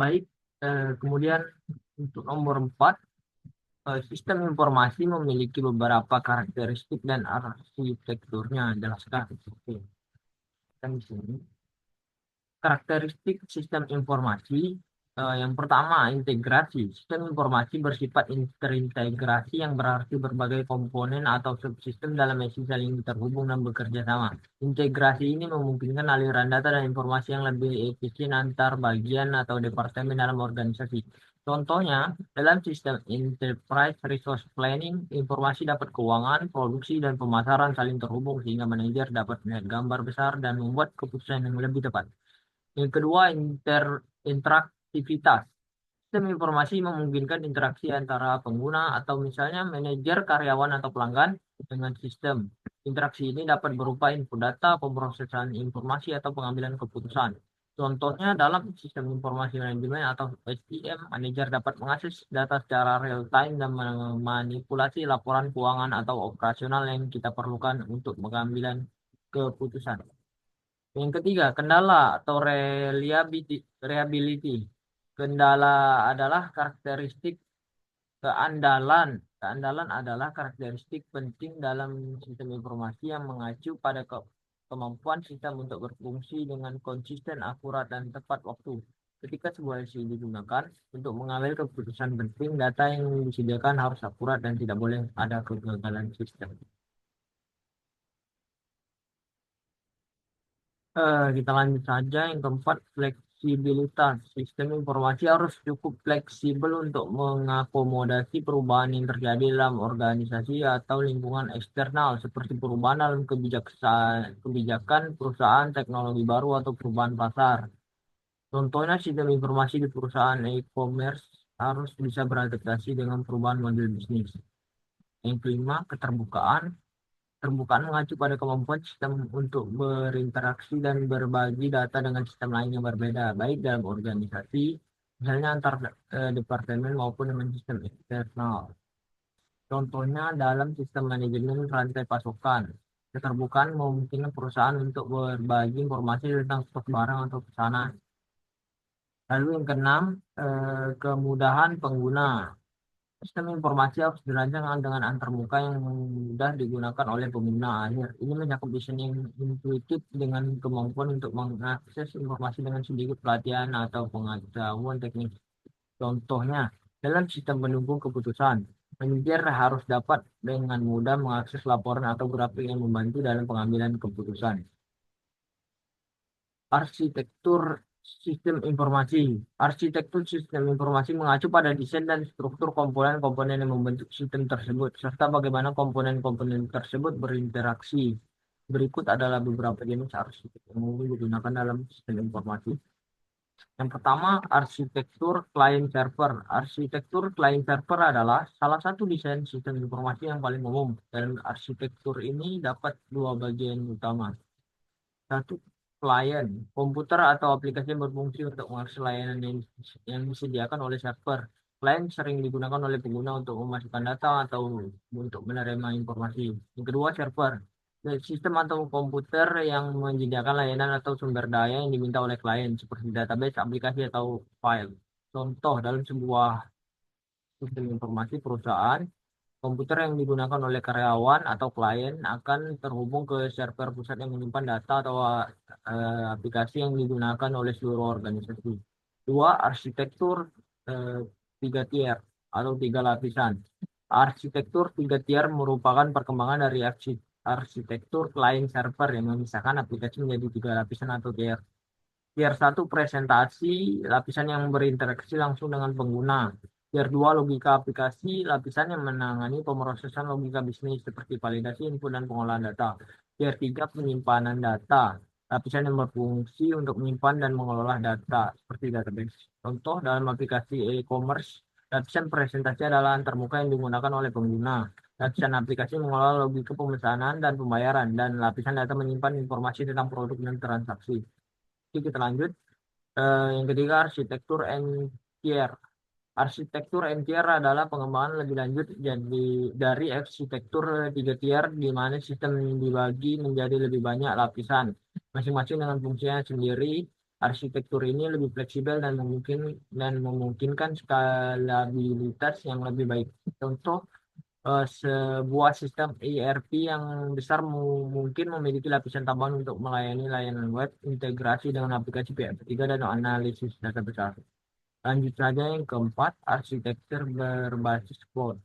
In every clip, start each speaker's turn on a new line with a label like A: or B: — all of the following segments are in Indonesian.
A: Baik, kemudian untuk nomor 4, sistem informasi memiliki beberapa karakteristik dan arsitekturnya. Jelaskan. Oke, kita di sini. Karakteristik sistem informasi, yang pertama, integrasi. Sistem informasi bersifat terintegrasi yang berarti berbagai komponen atau subsistem dalam mesin saling terhubung dan bekerja sama. Integrasi ini memungkinkan aliran data dan informasi yang lebih efisien antar bagian atau departemen dalam organisasi. Contohnya, dalam sistem Enterprise Resource Planning, informasi dapat keuangan, produksi, dan pemasaran saling terhubung sehingga manajer dapat melihat gambar besar dan membuat keputusan yang lebih tepat. Yang kedua, interaktivitas. Sistem informasi memungkinkan interaksi antara pengguna atau misalnya manajer, karyawan, atau pelanggan dengan sistem. Interaksi ini dapat berupa input data, pemrosesan informasi, atau pengambilan keputusan. Contohnya dalam sistem informasi manajemen atau SIM, manajer dapat mengakses data secara real time dan memanipulasi laporan keuangan atau operasional yang kita perlukan untuk pengambilan keputusan. Yang ketiga, kendala atau reliability. Kendala adalah karakteristik keandalan. Keandalan adalah karakteristik penting dalam sistem informasi yang mengacu pada kemampuan sistem untuk berfungsi dengan konsisten, akurat, dan tepat waktu. Ketika sebuah SI digunakan untuk mengambil keputusan penting, data yang disediakan harus akurat dan tidak boleh ada kegagalan sistem. Kita lanjut saja. Yang keempat, fleksibilitas. Sistem informasi harus cukup fleksibel untuk mengakomodasi perubahan yang terjadi dalam organisasi atau lingkungan eksternal, seperti perubahan dalam kebijakan perusahaan, teknologi baru, atau perubahan pasar. Contohnya, sistem informasi di perusahaan e-commerce harus bisa beradaptasi dengan perubahan model bisnis. Yang kelima, keterbukaan. Terbukaan mengacu pada kemampuan sistem untuk berinteraksi dan berbagi data dengan sistem lain yang berbeda, baik dalam organisasi, misalnya antar departemen maupun dengan sistem eksternal. Contohnya dalam sistem manajemen rantai pasokan. Keterbukaan memungkinkan perusahaan untuk berbagi informasi tentang stok barang atau pesanan. Lalu yang keenam, kemudahan pengguna. Sistem informasi harus dirancang dengan antarmuka yang mudah digunakan oleh pengguna akhir. Ini mencakup desain yang intuitif dengan kemampuan untuk mengakses informasi dengan sedikit pelatihan atau pengetahuan teknis. Contohnya, dalam sistem pendukung keputusan, manajer harus dapat dengan mudah mengakses laporan atau grafik yang membantu dalam pengambilan keputusan. Arsitektur sistem informasi. Arsitektur sistem informasi mengacu pada desain dan struktur komponen-komponen yang membentuk sistem tersebut, serta bagaimana komponen-komponen tersebut berinteraksi. Berikut adalah beberapa jenis arsitektur yang umum digunakan dalam sistem informasi. Yang pertama, arsitektur client server. Arsitektur client server adalah salah satu desain sistem informasi yang paling umum. Dan arsitektur ini dapat dua bagian utama. Satu, klien, komputer atau aplikasi yang berfungsi untuk mengakses layanan yang disediakan oleh server. Klien sering digunakan oleh pengguna untuk memasukkan data atau untuk menerima informasi. Yang kedua, server. Sistem atau komputer yang menyediakan layanan atau sumber daya yang diminta oleh klien, seperti database, aplikasi, atau file. Contoh, dalam sebuah sistem informasi perusahaan, komputer yang digunakan oleh karyawan atau klien akan terhubung ke server pusat yang menyimpan data atau aplikasi yang digunakan oleh seluruh organisasi. Dua, arsitektur eh, tiga tier atau tiga lapisan. Arsitektur tiga tier merupakan perkembangan dari arsitektur client server yang memisahkan aplikasi menjadi tiga lapisan atau tier. Tier satu, presentasi, lapisan yang berinteraksi langsung dengan pengguna. Tier 2, logika aplikasi, lapisan yang menangani pemrosesan logika bisnis seperti validasi input dan pengolahan data. Tier 3, penyimpanan data, lapisan yang berfungsi untuk menyimpan dan mengelola data seperti database. Contoh dalam aplikasi e-commerce, lapisan presentasi adalah antarmuka yang digunakan oleh pengguna. Lapisan aplikasi mengelola logika pemesanan dan pembayaran, dan lapisan data menyimpan informasi tentang produk dan transaksi. Oke, kita lanjut. Yang ketiga, arsitektur NTR. Arsitektur NTR adalah pengembangan lebih lanjut dari arsitektur tiga tier, di mana sistem dibagi menjadi lebih banyak lapisan, masing-masing dengan fungsinya sendiri. Arsitektur ini lebih fleksibel dan memungkinkan skalabilitas yang lebih baik. Contoh, sebuah sistem ERP yang besar mungkin memiliki lapisan tambahan untuk melayani layanan web, integrasi dengan aplikasi pihak ketiga, dan analisis data besar. Lanjut saja yang keempat, arsitektur berbasis cloud.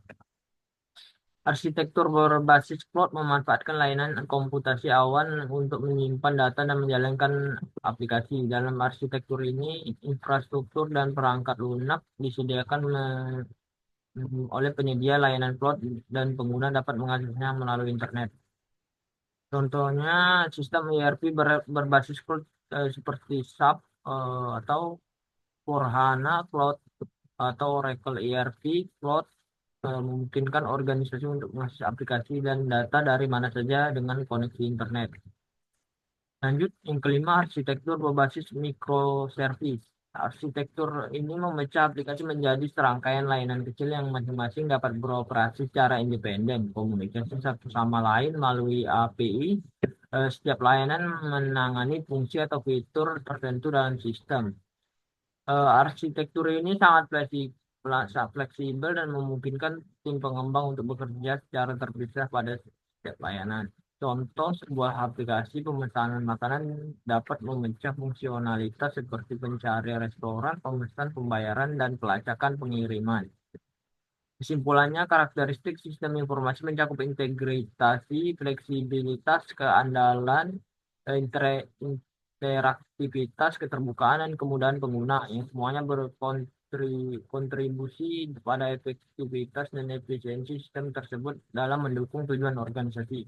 A: Arsitektur berbasis cloud memanfaatkan layanan komputasi awan untuk menyimpan data dan menjalankan aplikasi. Dalam arsitektur ini, infrastruktur dan perangkat lunak disediakan oleh penyedia layanan cloud dan pengguna dapat mengaksesnya melalui internet. Contohnya, sistem ERP berbasis cloud seperti SAP atau for Cloud atau Oracle ERP Cloud memungkinkan organisasi untuk mengakses aplikasi dan data dari mana saja dengan koneksi internet. Lanjut, yang kelima, arsitektur berbasis microservice. Arsitektur ini memecah aplikasi menjadi serangkaian layanan kecil yang masing-masing dapat beroperasi secara independen, komunikasi satu sama lain melalui API. Setiap layanan menangani fungsi atau fitur tertentu dalam sistem. Arsitektur ini sangat fleksibel dan memungkinkan tim pengembang untuk bekerja secara terpisah pada setiap layanan. Contoh, sebuah aplikasi pemesanan makanan dapat memecah fungsionalitas seperti pencarian restoran, pemesan pembayaran, dan pelacakan pengiriman. Kesimpulannya, karakteristik sistem informasi mencakup integritas, fleksibilitas, keandalan, interaktivitas, keterbukaan, dan kemudahan pengguna, yang semuanya berkontribusi pada efektivitas dan efisiensi sistem tersebut dalam mendukung tujuan organisasi.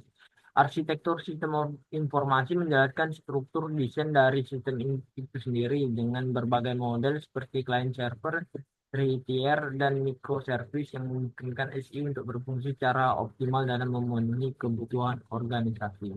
A: Arsitektur sistem informasi menjelaskan struktur desain dari sistem itu sendiri dengan berbagai model seperti client server, three-tier, dan microservice yang memungkinkan SI untuk berfungsi secara optimal dalam memenuhi kebutuhan organisasi.